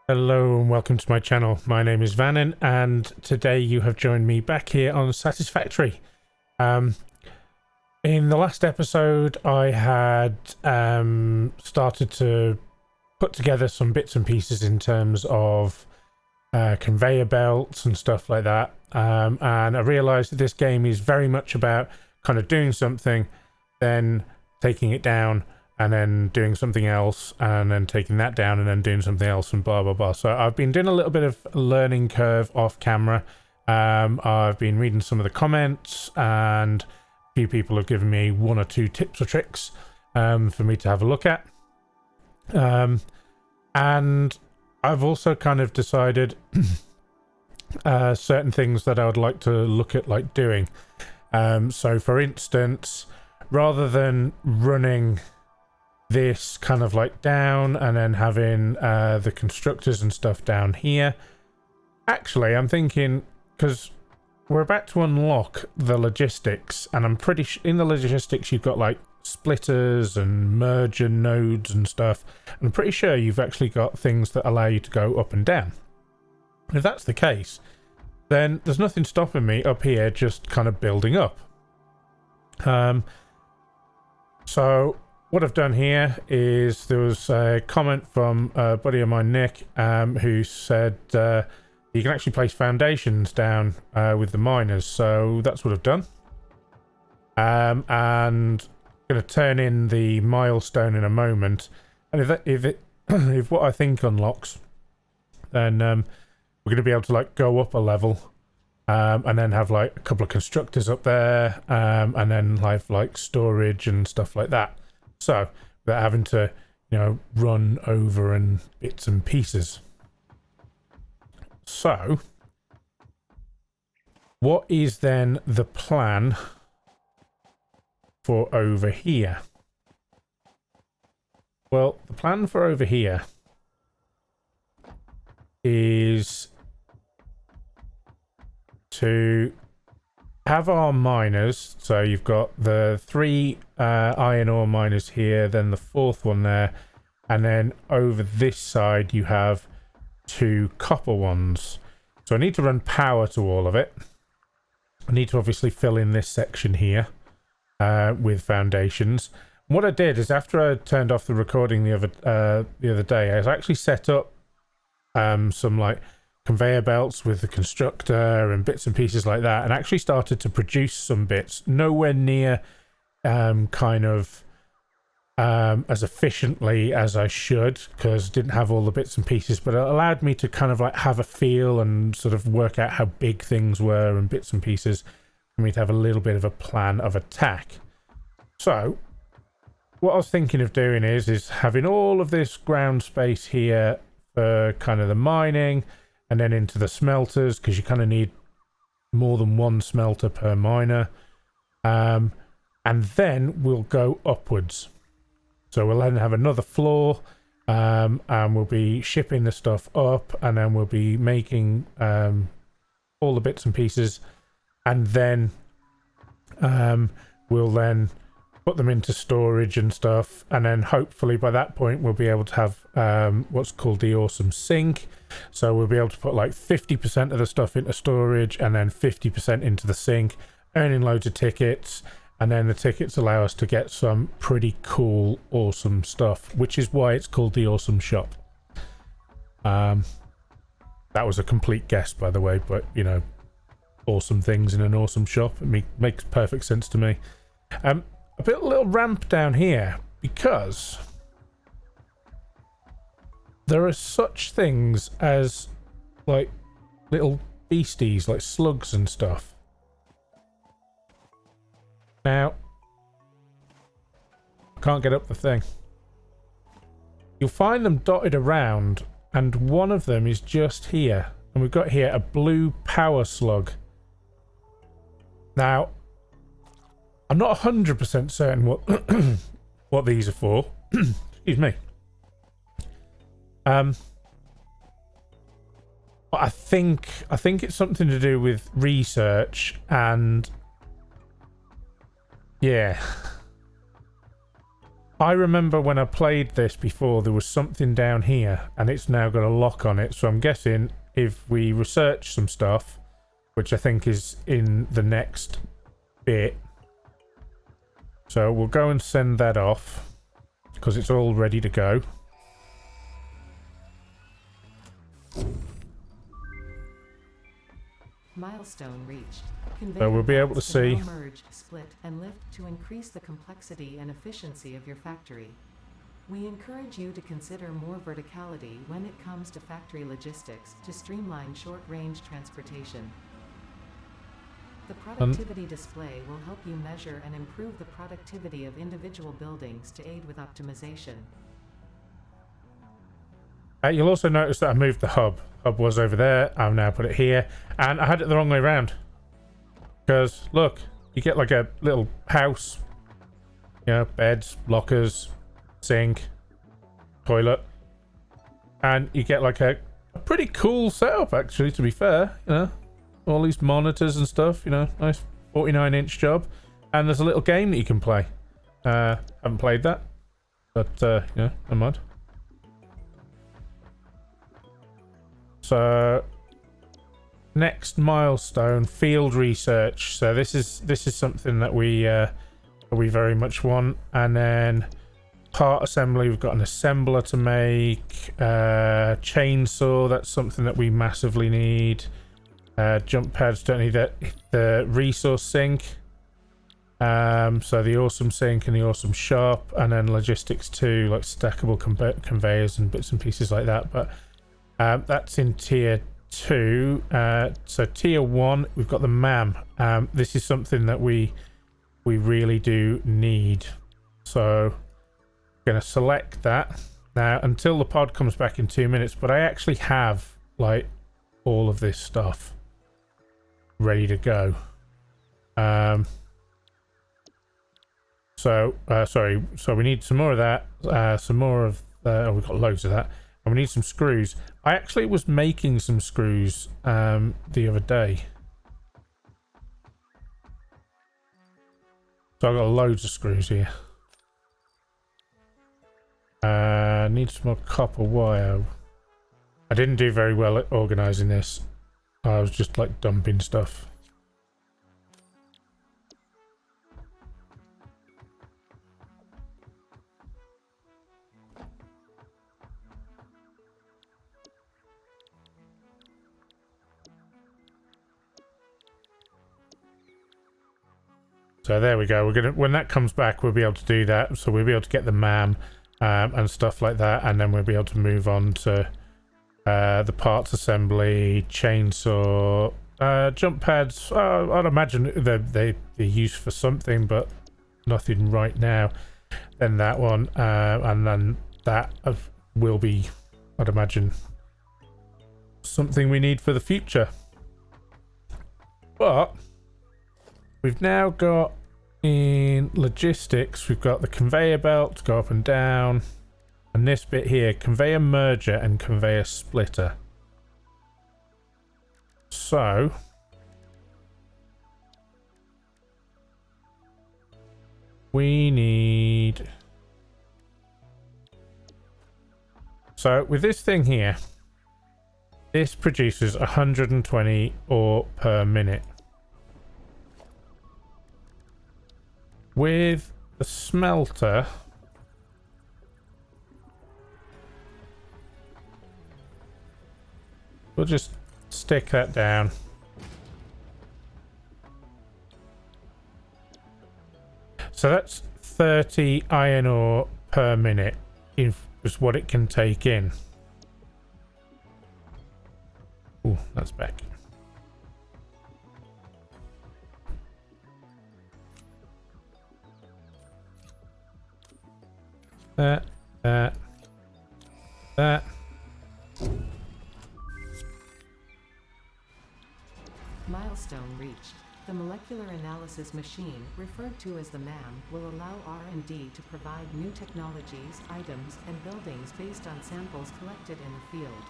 Hello and welcome to my channel. My name is Vannin and today you have joined me back here on Satisfactory. In the last episode I had started to put together some bits and pieces in terms of conveyor belts and stuff like that, and I realised that this game is very much about kind of doing something, then taking it down, and then doing something else, and then taking that down, and then doing something else, and blah blah blah. So I've been doing a little bit of a learning curve off camera. I've been reading some of the comments, and a few people have given me one or two tips or tricks for me to have a look at. And I've also kind of decided certain things that I would like to look at like doing. So for instance, rather than running this kind of like down and then having the constructors and stuff down here, actually I'm thinking, because we're about to unlock the logistics, and I'm pretty in the logistics you've got like splitters and merger nodes and stuff, and I'm pretty sure you've actually got things that allow you to go up and down. If that's the case, then there's nothing stopping me up here just kind of building up. So what I've done here is there was a comment from a buddy of mine, Nick, who said you can actually place foundations down with the miners. So that's what I've done. And I'm going to turn in the milestone in a moment. And if what I think unlocks, then we're going to be able to like go up a level, and then have like a couple of constructors up there, and then have like storage and stuff like that. So without having to, run over and bits and pieces. So what is then the plan for over here? Well, the plan for over here is to have our miners. So you've got the 3 iron ore miners here, then the 4th one there, and then over this side you have 2 copper ones. So I need to run power to all of it. I need to obviously fill in this section here with foundations. What I did is, after I turned off the recording the other day, I actually set up some like conveyor belts with the constructor and bits and pieces like that, and actually started to produce some bits. Nowhere near as efficiently as I should, because I didn't have all the bits and pieces, but it allowed me to kind of like have a feel and sort of work out how big things were and bits and pieces for me to have a little bit of a plan of attack. So what I was thinking of doing is having all of this ground space here for kind of the mining, and then into the smelters, because you kind of need more than one smelter per miner. And then we'll go upwards. So we'll then have another floor, and we'll be shipping the stuff up, and then we'll be making all the bits and pieces, and then we'll then put them into storage and stuff, and then hopefully by that point we'll be able to have what's called the awesome sink. So we'll be able to put like 50% of the stuff into storage and then 50% into the sink, earning loads of tickets, and then the tickets allow us to get some pretty cool awesome stuff, which is why it's called the awesome shop. That was a complete guess, by the way, but awesome things in an awesome shop, it makes perfect sense to me. I built a little ramp down here because there are such things as like little beasties like slugs and stuff. Now, can't get up the thing. You'll find them dotted around, and one of them is just here, and we've got here a blue power slug. Now, I'm not 100% certain what these are for. Excuse me. But I think it's something to do with research, and yeah. I remember when I played this before, there was something down here, and it's now got a lock on it. So I'm guessing if we research some stuff, which I think is in the next bit, so we'll go and send that off because it's all ready to go. Milestone reached. So we'll be able to see. Merge, split, and lift to increase the complexity and efficiency of your factory. We encourage you to consider more verticality when it comes to factory logistics to streamline short-range transportation. The productivity display will help you measure and improve the productivity of individual buildings to aid with optimization. You'll also notice that I moved the hub. Hub was over there. I've now put it here. And I had it the wrong way around. Because, look, you get like a little house. You know, beds, lockers, sink, toilet. And you get like a pretty cool setup, actually, to be fair. You know, all these monitors and stuff, you know, nice 49-inch job. And there's a little game that you can play. Haven't played that. But, you know, never mind. So next milestone, field research. So this is something that we very much want. And then part assembly, we've got an assembler to make. Chainsaw, that's something that we massively need. Jump pads, don't need that. The resource sink. So the awesome sink and the awesome shop, and then logistics too, like stackable conveyors and bits and pieces like that. But that's in tier 2. So tier 1, we've got the MAM. This is something that we really do need. So I'm going to select that now until the pod comes back in 2 minutes. But I actually have like all of this stuff ready to go. So we need some more of that. Some more of oh, we've got loads of that. And we need some screws. I actually was making some screws the other day. So I've got loads of screws here. Need some more copper wire. I didn't do very well at organising this. I was just like dumping stuff. So there we go. We're gonna, when that comes back, we'll be able to do that. So we'll be able to get the MAM and stuff like that, and then we'll be able to move on to the parts assembly, chainsaw, jump pads. I'd imagine they're used for something, but nothing right now. Then that one, and then that will be, I'd imagine, something we need for the future. But we've now got in logistics, we've got the conveyor belt to go up and down, and this bit here, conveyor merger and conveyor splitter. So we need, so with this thing here, this produces 120 ore per minute. With the smelter, we'll just stick that down. So that's 30 iron ore per minute is what it can take in. Oh, that's back. That. Milestone reached. The molecular analysis machine, referred to as the MAM, will allow R&D to provide new technologies, items, and buildings based on samples collected in the field.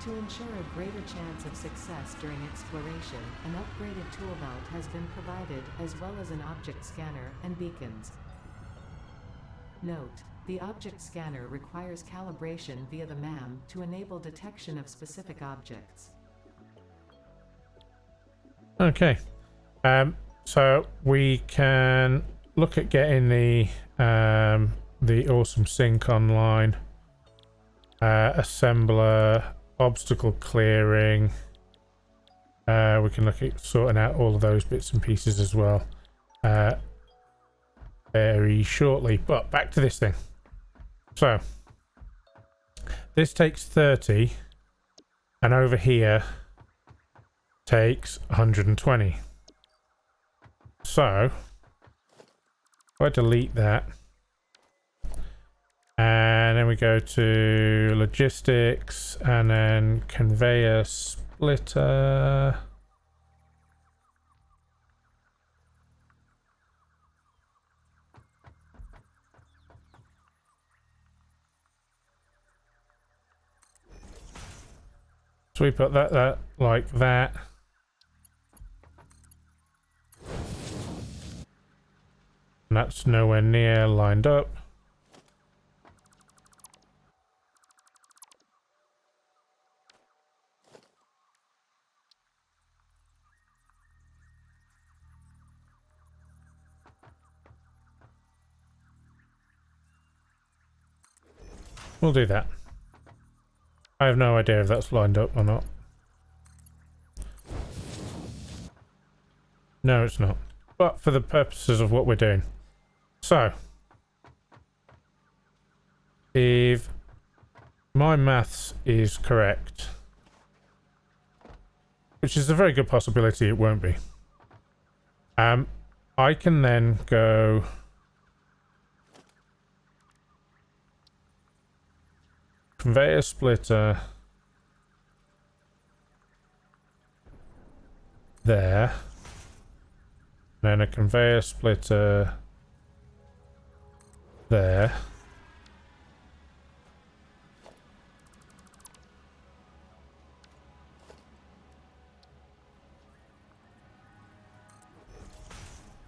To ensure a greater chance of success during exploration, an upgraded tool belt has been provided, as well as an object scanner and beacons. Note: the object scanner requires calibration via the MAM to enable detection of specific objects. Okay. So we can look at getting the awesome sync online, assembler, obstacle clearing. We can look at sorting out all of those bits and pieces as well very shortly. But back to this thing. So this takes 30, and over here takes 120. So if I delete that, and then we go to logistics, and then conveyor splitter. So we put that like that. And that's nowhere near lined up. We'll do that. I have no idea if that's lined up or not. No, it's not. But for the purposes of what we're doing. So, if my maths is correct, which is a very good possibility it won't be, I can then go conveyor splitter there, then a conveyor splitter there,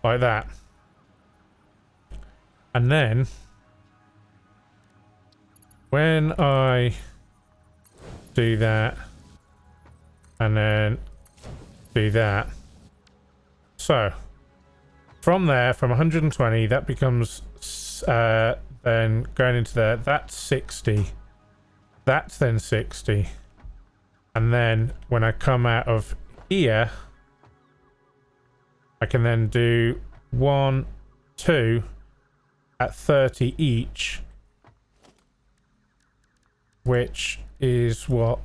like that, and then when I do that and then do that, so from there, from 120, that becomes then going into there, that's 60, that's then 60, and then when I come out of here, I can then do 1, 2 at 30 each, which is what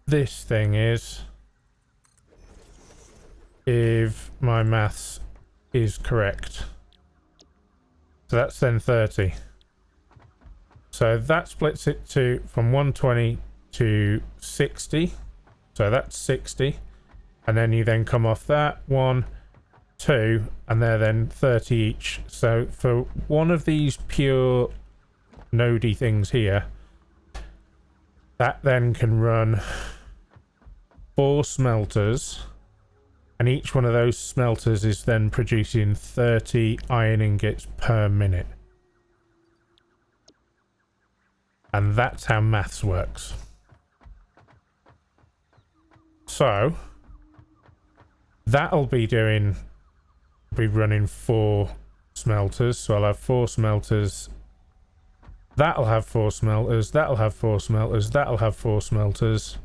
this thing is, if my maths is correct. So that's then 30. So that splits it to from 120 to 60. So that's 60. And then you then come off that 1, 2, and they're then 30 each. So for one of these pure nodey things here, that then can run 4 smelters, and each one of those smelters is then producing 30 iron ingots per minute. And that's how maths works. So that'll be running 4 smelters. So I'll have 4 smelters. That'll have 4 smelters. That'll have 4 smelters. That'll have 4 smelters.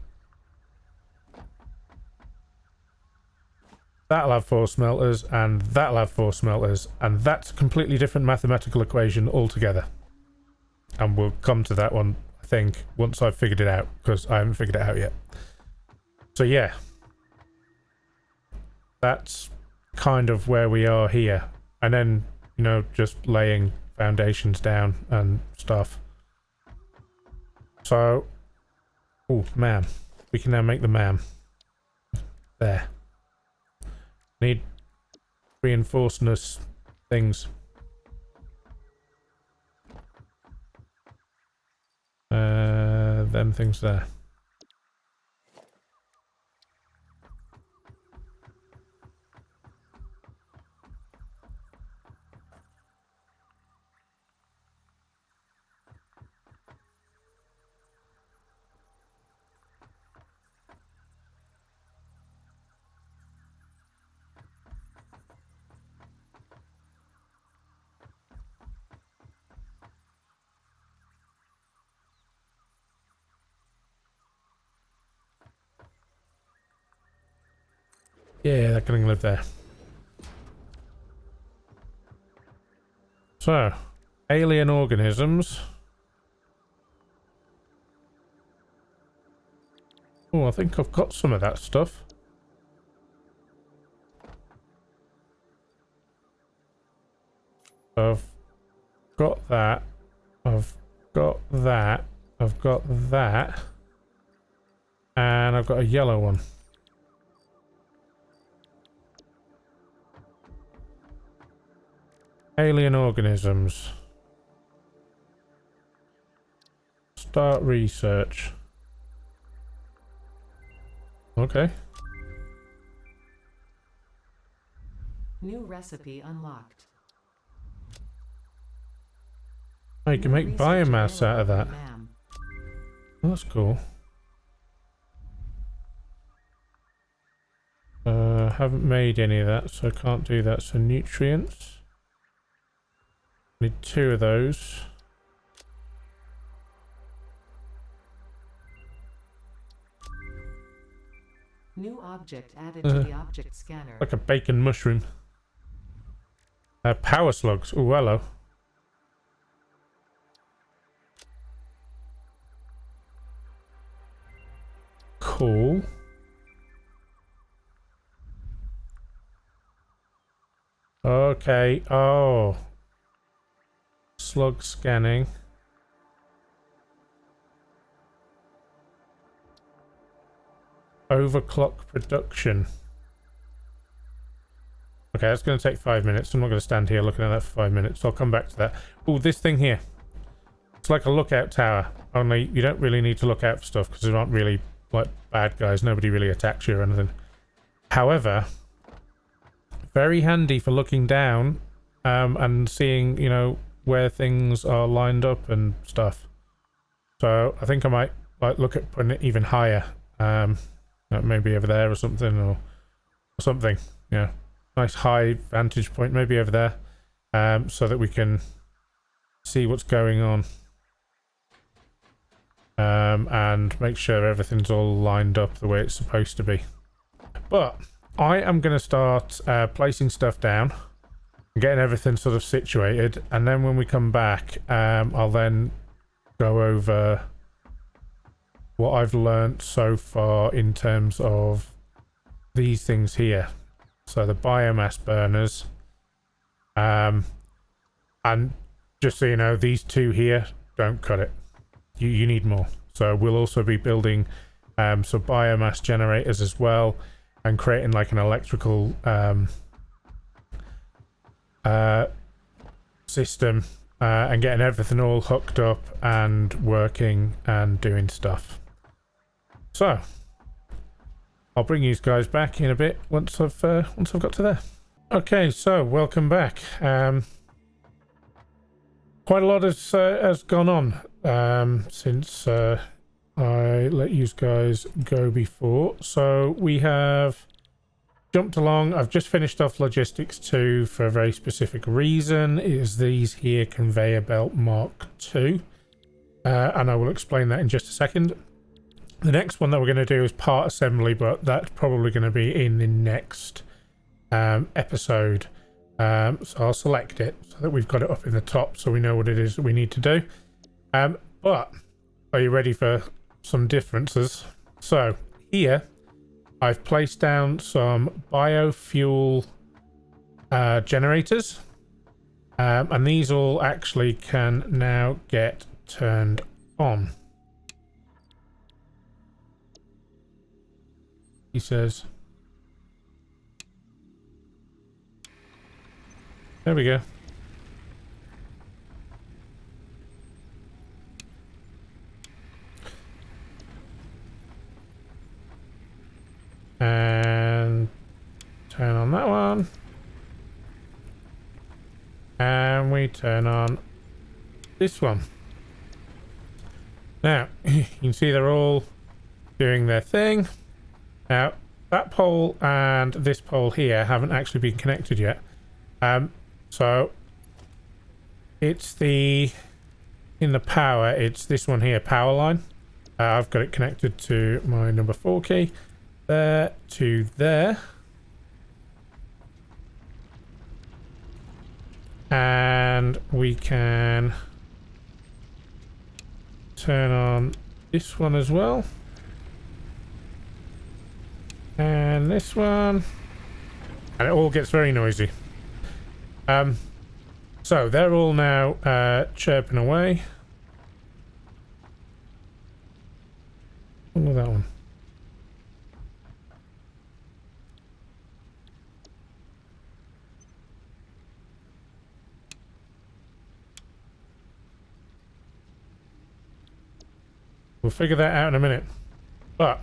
That'll have 4 smelters, and that'll have 4 smelters, and that's a completely different mathematical equation altogether. And we'll come to that one, I think, once I've figured it out, because I haven't figured it out yet. So yeah, that's kind of where we are here. And then, you know, just laying foundations down and stuff. So, oh, MAM. We can now make the MAM. There. Need reinforcedness things. Them things there. Yeah, they're going to live there. So, alien organisms. Oh, I think I've got some of that stuff. I've got that. I've got that. I've got that. And I've got a yellow one. Alien organisms. Start research. Okay. New recipe unlocked. Oh, you can New make research biomass out of available that. for MAM. Oh, that's cool. Haven't made any of that, so I can't do that. So nutrients. Need 2 of those. New object added to the object scanner. Like a bacon mushroom. Power slugs. Oh, hello. Cool. Okay. Oh. Slug scanning. Overclock production. Okay, that's going to take 5 minutes. I'm not going to stand here looking at that for 5 minutes. So I'll come back to that. Oh, this thing here. It's like a lookout tower. Only you don't really need to look out for stuff because there aren't really like bad guys. Nobody really attacks you or anything. However, very handy for looking down and seeing, you know, where things are lined up and stuff. So I think I might like look at putting it even higher. Maybe over there or something, or something. Yeah, nice high vantage point, maybe over there, so that we can see what's going on, and make sure everything's all lined up the way it's supposed to be. But I am going to start placing stuff down and getting everything sort of situated, and then when we come back, I'll then go over what I've learnt so far in terms of these things here. So the biomass burners, and just so you know, these 2 here, don't cut it. You need more. So we'll also be building some biomass generators as well, and creating like an electrical system, and getting everything all hooked up and working and doing stuff. So I'll bring you guys back in a bit once I've got to there. Okay, so welcome back. Quite a lot has gone on since I let you guys go before. So we have jumped along. I've just finished off logistics 2 for a very specific reason. It is these here conveyor belt Mark II, and I will explain that in just a second. The next one that we're going to do is part assembly, but that's probably going to be in the next episode. So I'll select it so that we've got it up in the top so we know what it is that we need to do. But are you ready for some differences? So here I've placed down some biofuel generators, and these all actually can now get turned on. He says, there we go. And turn on that one. And we turn on this one. Now, you can see they're all doing their thing. Now, that pole and this pole here haven't actually been connected yet. So it's in the power, it's this one here, power line. I've got it connected to my number 4 key. There to there. And we can turn on this one as well. And this one. And it all gets very noisy. So they're all now chirping away. Look at that one. We'll figure that out in a minute. But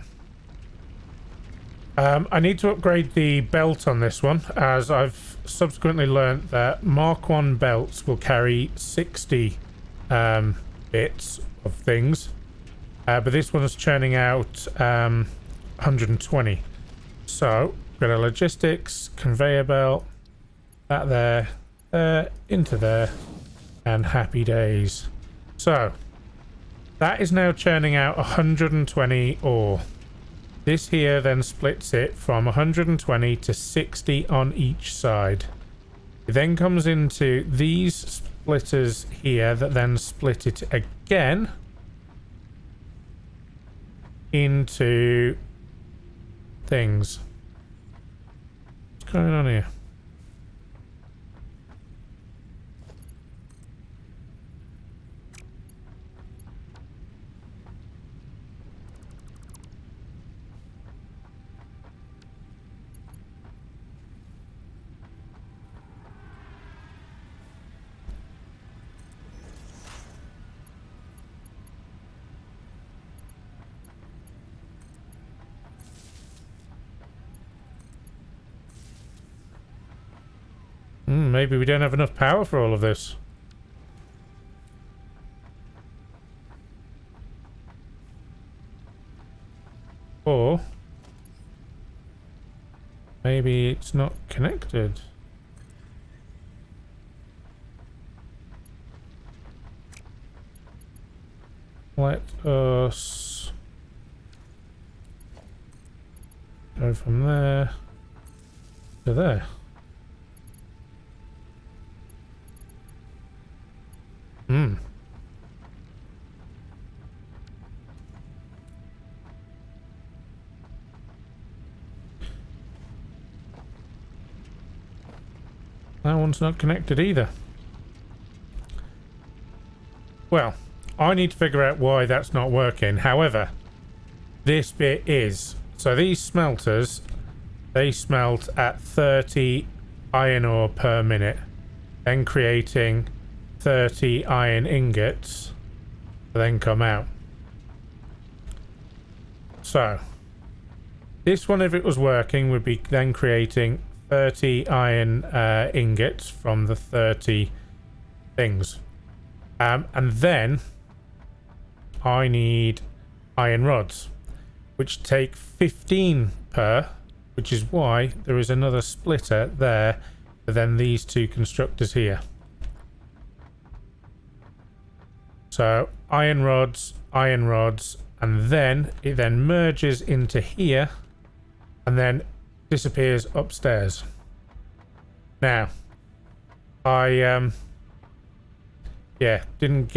I need to upgrade the belt on this one, as I've subsequently learnt that Mark 1 belts will carry 60 bits of things, but this one is churning out 120. So we've got a logistics conveyor belt, that there, into there, and happy days. So that is now churning out 120 ore. This here then splits it from 120 to 60 on each side. It then comes into these splitters here that then split it again into things. What's going on here? Maybe we don't have enough power for all of this. Or maybe it's not connected. Let us go from there to there. That one's not connected either. Well, I need to figure out why that's not working. However, this bit is. So these smelters, they smelt at 30 iron ore per minute, then creating 30 iron ingots to then come out. So this one, if it was working, would be then creating 30 iron ingots from the 30 things. And then I need iron rods, which take 15 per, which is why there is another splitter there for then these two constructors here. So iron rods, and then it then merges into here and then disappears upstairs. Now, I didn't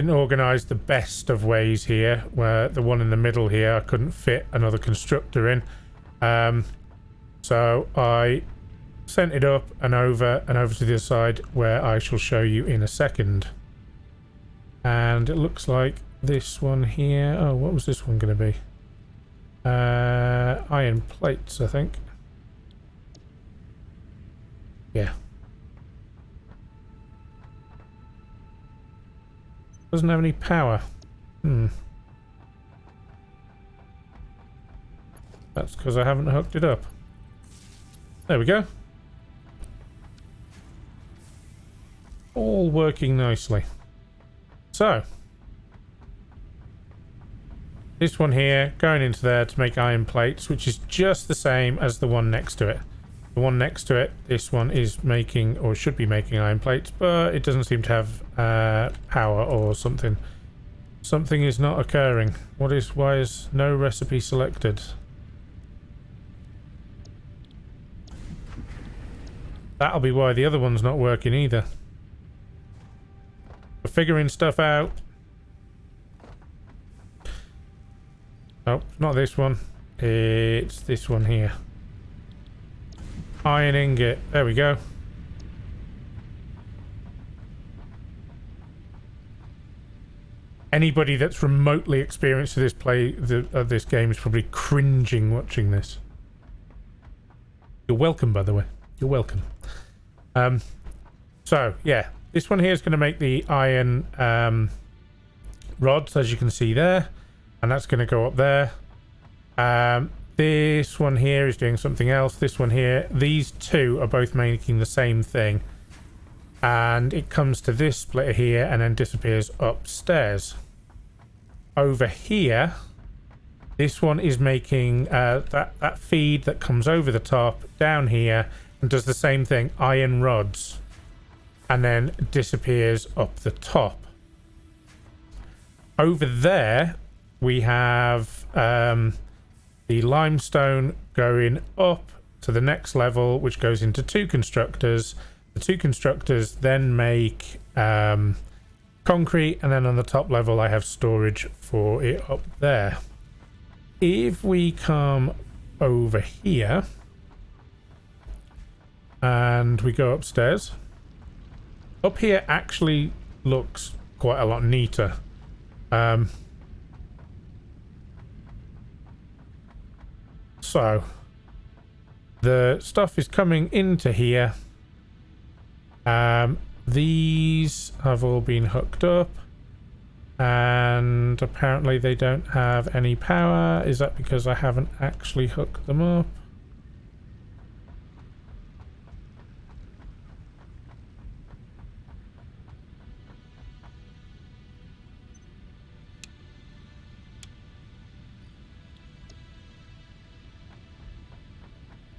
organise the best of ways here, where the one in the middle here I couldn't fit another constructor in, so I sent it up and over to the other side, where I shall show you in a second. And it looks like this one here, oh, what was this one going to be? Iron plates, I think. Yeah. Doesn't have any power. That's because I haven't hooked it up. There we go. All working nicely. So this one here going into there to make iron plates, which is just the same as the one next to it. The one next to it, this one is making, or should be making, iron plates, but it doesn't seem to have power or something. Something is not occurring. Why is no recipe selected? That'll be why the other one's not working either. We're figuring stuff out. Oh, not this one. It's this one here. Iron ingot. There we go. Anybody that's remotely experienced this this game is probably cringing watching this. You're welcome, by the way. You're welcome. So yeah, this one here is going to make the iron rods, as you can see there, and that's going to go up there. This one here is doing something else. This one here, these two are both making the same thing, and it comes to this splitter here and then disappears upstairs. Over here, this one is making that feed that comes over the top down here and does the same thing, iron rods, and then disappears up the top. Over there we have the limestone going up to the next level, which goes into two constructors. The two constructors then make concrete, and then on the top level I have storage for it up there. If we come over here and we go upstairs, up here actually looks quite a lot neater. So the stuff is coming into here. These have all been hooked up, and apparently they don't have any power. Is that because I haven't actually hooked them up?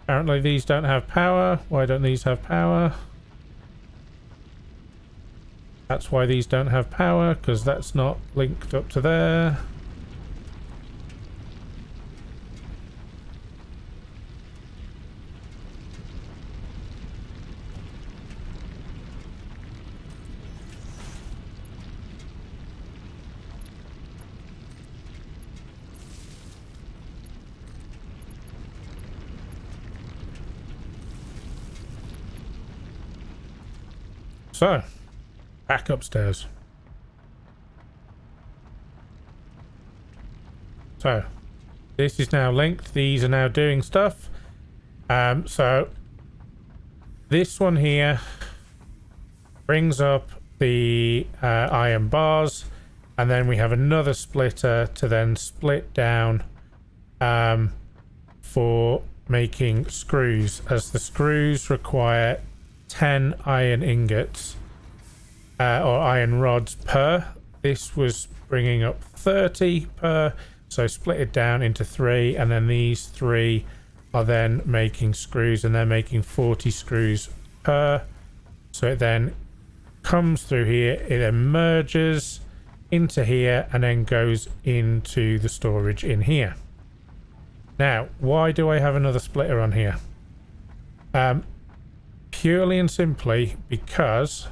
Apparently these don't have power. Why don't these have power? That's why these don't have power, because that's not linked up to there. So, back upstairs. So, this is now linked. These are now doing stuff. So, this one here brings up the iron bars, and then we have another splitter to then split down for making screws, as the screws require 10 iron ingots or iron rods per. This was bringing up 30 per, so split it down into 3, and then these 3 are then making screws, and they're making 40 screws per. So it then comes through here, it emerges into here, and then goes into the storage in here. Now, why do I have another splitter on here? Purely and simply because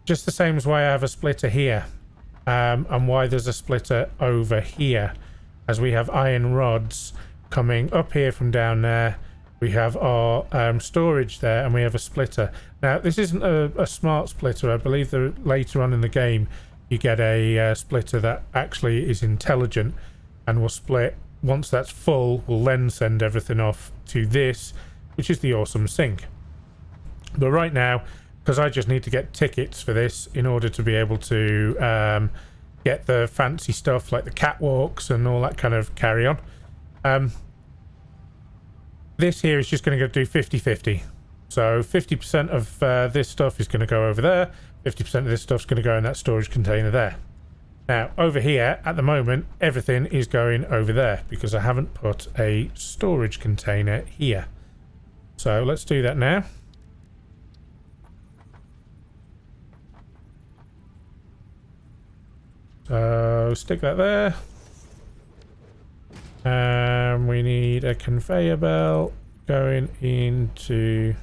just the same as why I have a splitter here, and why there's a splitter over here, as we have iron rods coming up here from down there. We have our storage there, and we have a splitter. Now, this isn't a smart splitter. I believe that later on in the game you get a splitter that actually is intelligent and will split. Once that's full, will then send everything off to this, which is the awesome sink. But right now, because I just need to get tickets for this in order to be able to get the fancy stuff like the catwalks and all that kind of carry on, this here is just going to do 50-50. So 50% of this stuff is going to go over there, 50% of this stuff's going to go in that storage container there. Now, over here, at the moment, everything is going over there because I haven't put a storage container here. So let's do that now. So stick that there. We need a conveyor belt going into...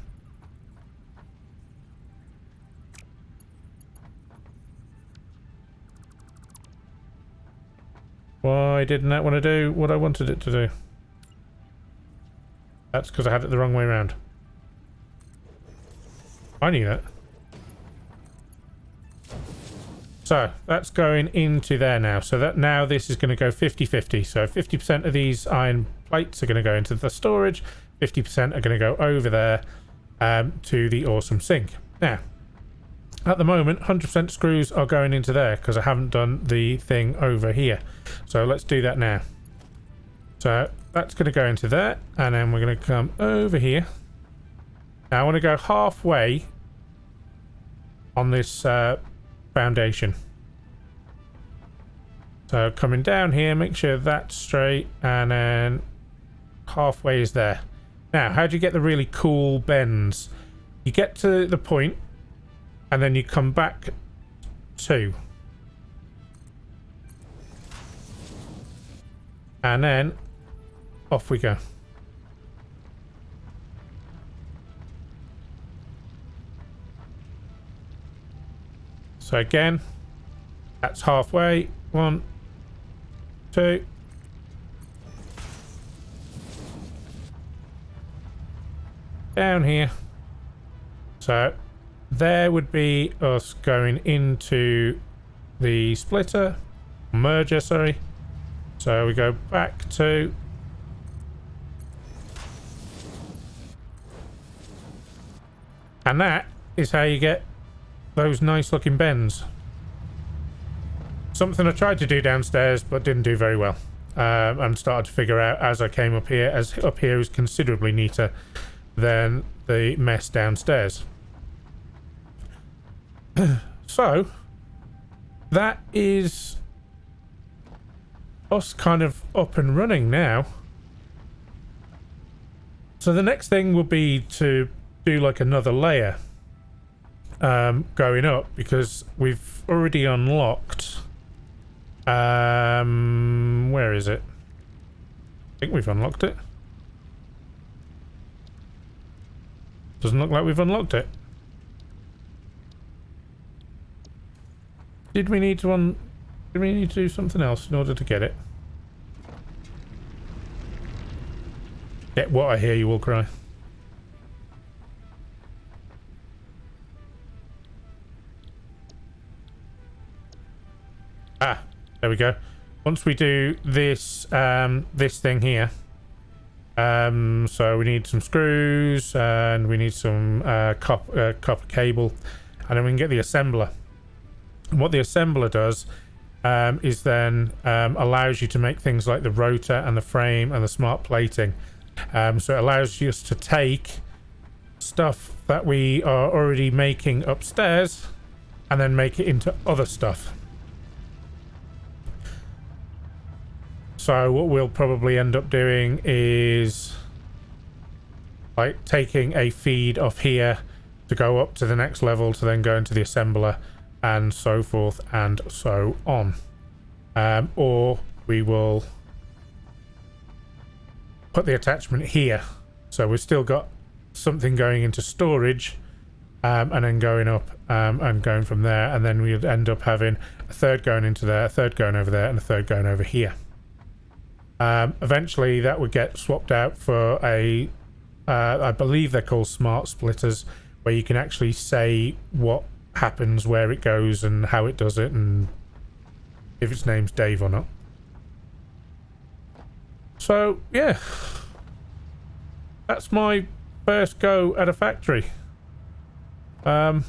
Why didn't that want to do what I wanted it to do? That's because I had it the wrong way around. I knew that. So that's going into there now. So that now this is going to go 50-50. So 50% of these iron plates are going to go into the storage. 50% are going to go over there to the awesome sink. Now, at the moment, 100% screws are going into there because I haven't done the thing over here. So let's do that now. So that's going to go into there, and then we're going to come over here. Now I want to go halfway on this foundation. So coming down here, make sure that's straight, and then halfway is there. Now, how do you get the really cool bends? You get to the point, and then you come back 2. And then off we go. So again, that's halfway. 1, 2. Down here. So there would be us going into the splitter, merger, sorry. So we go back to... And that is how you get those nice looking bends. Something I tried to do downstairs but didn't do very well. And started to figure out as I came up here, as up here is considerably neater than the mess downstairs. So that is us kind of up and running now. So the next thing will be to do like another layer going up, because we've already unlocked where is it? I think we've unlocked it. Doesn't look like we've unlocked it. Did we need to do something else in order to get it? Get what I hear you will cry. Ah, there we go. Once we do this this thing here, so we need some screws and we need some copper cable, and then we can get the assembler. And what the assembler does is then allows you to make things like the rotor and the frame and the smart plating. So it allows us to take stuff that we are already making upstairs and then make it into other stuff. So what we'll probably end up doing is like taking a feed off here to go up to the next level to then go into the assembler, and so forth and so on. Or we will put the attachment here, so we've still got something going into storage, and then going up and going from there, and then we'd end up having a third going into there, a third going over there, and a third going over here. Eventually that would get swapped out for a I believe they're called smart splitters, where you can actually say what happens, where it goes and how it does it, and if its name's Dave or not. So yeah, that's my first go at a factory. I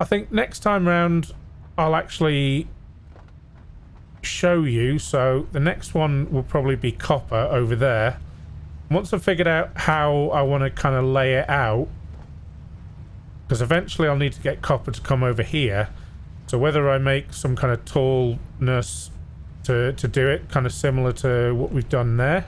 think next time round I'll actually show you. So the next one will probably be copper over there. Once I've figured out how I want to kind of lay it out, because eventually I'll need to get copper to come over here. So whether I make some kind of tallness to do it, kind of similar to what we've done there,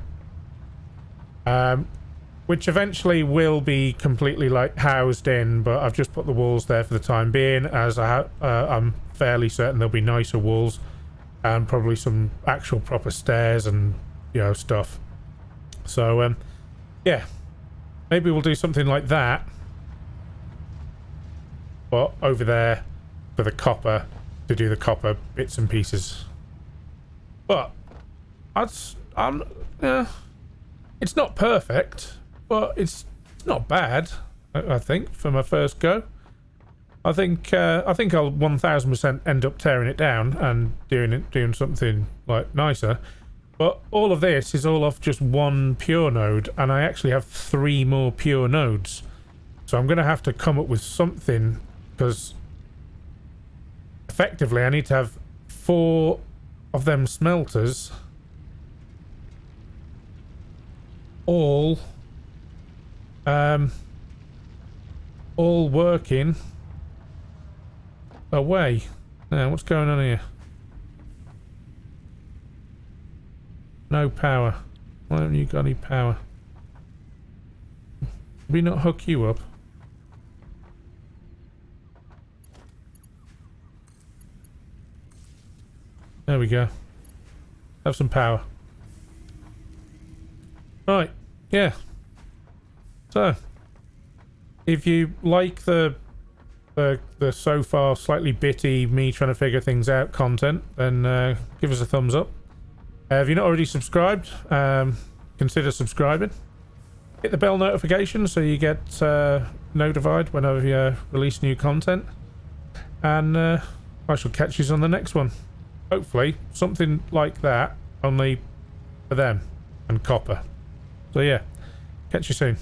which eventually will be completely like housed in, but I've just put the walls there for the time being, as I'm fairly certain there'll be nicer walls and probably some actual proper stairs and, you know, stuff. So yeah, maybe we'll do something like that, but over there for the copper, to do the copper bits and pieces. But it's not perfect, but it's not bad. I think for my first go, I think I'll 1000% end up tearing it down and doing something like nicer. But all of this is all off just one pure node, and I actually have 3 more pure nodes. So I'm going to have to come up with something, because effectively I need to have 4 of them smelters all working away. Now, what's going on here? No power. Why haven't you got any power? Did we not hook you up? There we go. Have some power. Right, yeah. So, if you like the so far slightly bitty me trying to figure things out content, then give us a thumbs up. If you're not already subscribed, consider subscribing. Hit the bell notification so you get notified whenever you release new content. And I shall catch you on the next one. Hopefully, something like that, only for them and copper. So yeah, catch you soon.